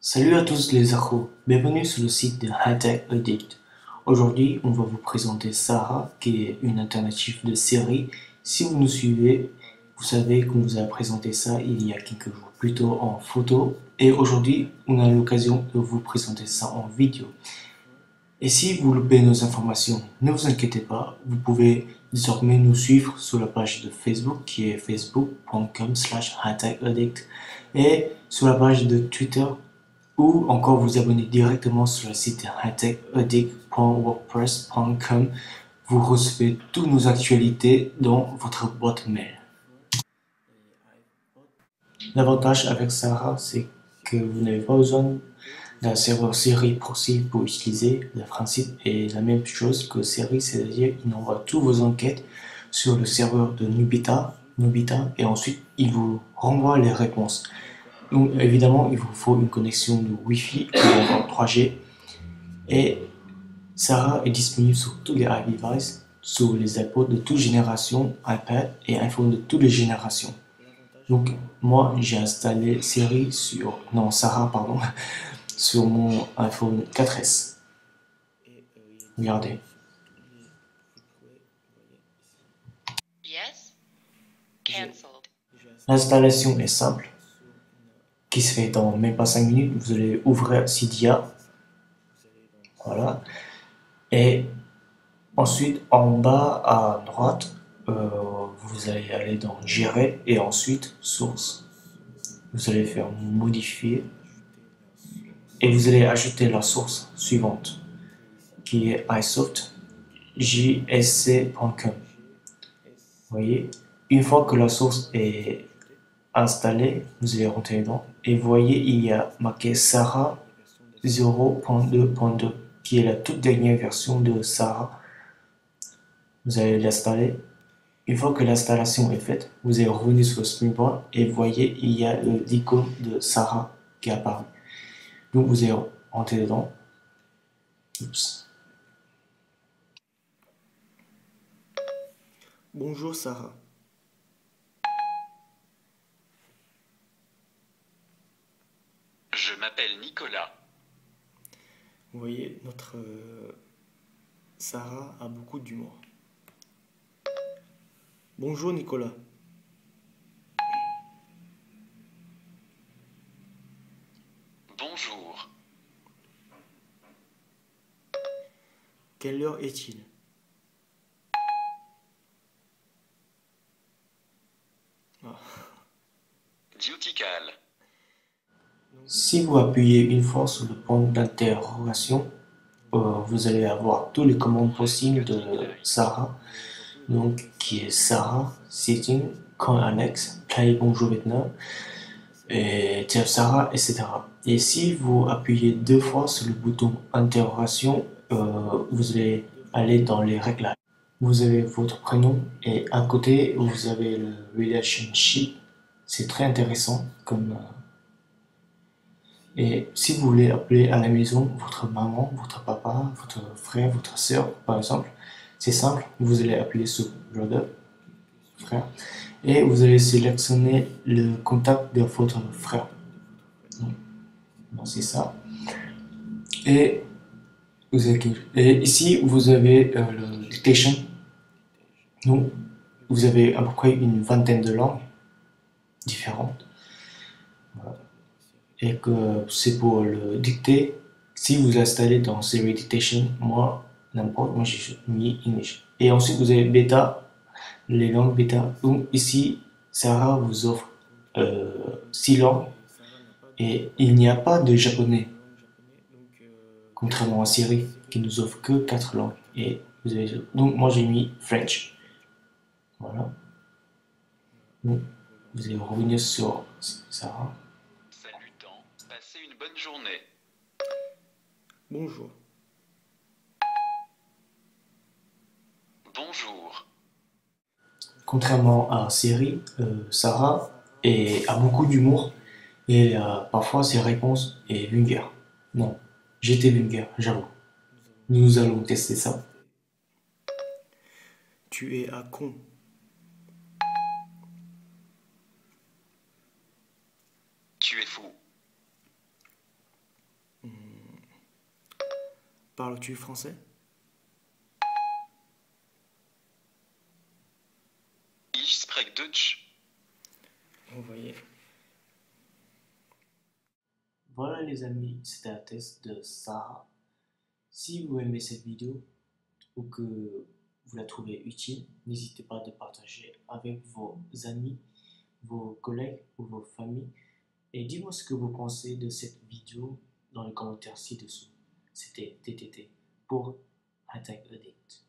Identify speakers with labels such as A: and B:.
A: Salut à tous les accros, bienvenue sur le site de Hightech Addict. Aujourd'hui, on va vous présenter Sarah, qui est une alternative de série. Si vous nous suivez, vous savez qu'on vous a présenté ça il y a quelques jours, plutôt en photo. Et aujourd'hui, on a l'occasion de vous présenter ça en vidéo. Et si vous loupez nos informations, ne vous inquiétez pas, vous pouvez désormais nous suivre sur la page de Facebook qui est facebook.com/hightechaddict et sur la page de Twitter ou encore vous abonner directement sur le site hightechaddict.wordpress.com. Vous recevez toutes nos actualités dans votre boîte mail. L'avantage avec Sarah, c'est que vous n'avez pas besoin d'un serveur série proxy pour utiliser. Le principe est la même chose que série, c'est-à-dire qu'il envoie toutes vos enquêtes sur le serveur de Nubita, et ensuite il vous renvoie les réponses. Donc évidemment, il vous faut une connexion de Wi-Fi ou encore 3G. Et Sarah est disponible sur tous les iDevices, sur les iPods de toute génération, iPad et iPhone de toutes les générations. Donc moi, j'ai installé Sarah, pardon, sur mon iPhone 4S. Regardez.
B: Yes. Cancelled.
A: L'installation est simple, qui se fait dans même pas 5 minutes. Vous allez ouvrir Cydia. Voilà. Et ensuite, en bas à droite, vous allez aller dans Gérer et ensuite Source. Vous allez faire Modifier et vous allez ajouter la source suivante qui est iSoftJSC.com. Vous voyez, une fois que la source est installée, vous allez rentrer dedans et vous voyez, il y a marqué Sarah 0.2.2 qui est la toute dernière version de Sarah. Vous allez l'installer. Une fois que l'installation est faite, vous allez revenir sur le Springboard et vous voyez, il y a l'icône de Sarah qui apparaît. Donc vous allez rentrer dedans. Oups. Bonjour Sarah.
B: Je m'appelle Nicolas.
A: Vous voyez, notre Sarah a beaucoup d'humour. Bonjour Nicolas.
B: Bonjour.
A: Quelle heure est-il? Ah.
B: Dutical.
A: Si vous appuyez une fois sur le point d'interrogation, vous allez avoir toutes les commandes possibles de Sarah, donc qui est Sarah, Sitting, Quand Annexe, Play Bonjour Vietnam, et Chef Sarah, etc. Et si vous appuyez deux fois sur le bouton interrogation, vous allez aller dans les réglages. Vous avez votre prénom et à côté vous avez le relationship. C'est très intéressant comme et si vous voulez appeler à la maison votre maman, votre papa, votre frère, votre soeur, par exemple, c'est simple, vous allez appeler ce brother, frère, et vous allez sélectionner le contact de votre frère. Donc, c'est ça. Et, et ici, vous avez le dictation. Donc, vous avez à peu près une vingtaine de langues différentes. Voilà. Et que c'est pour le dicter. Si vous installez dans Siri Dictation, moi, n'importe, moi j'ai mis English. Et ensuite, vous avez bêta, les langues bêta. Donc ici, Sarah vous offre 6 langues et il n'y a pas de japonais, contrairement à Siri qui nous offre que 4 langues. Et vous avez, donc moi j'ai mis French. Voilà. Donc, vous allez revenir sur Sarah.
B: Salutant. Passez une bonne journée.
A: Bonjour.
B: Bonjour.
A: Contrairement à Siri, Sarah a beaucoup d'humour et parfois ses réponses est vulgaires. Non, j'étais vulgaire, j'avoue. Nous allons tester ça. Tu es un con.
B: Tu es fou.
A: Parles-tu français?
B: Ich spreche Deutsch.
A: Vous voyez. Voilà les amis, c'était un test de Sarah. Si vous aimez cette vidéo ou que vous la trouvez utile, n'hésitez pas de partager avec vos amis, vos collègues ou vos familles. Et dis-moi ce que vous pensez de cette vidéo dans les commentaires ci-dessous. C'était TTT pour Attack Addict.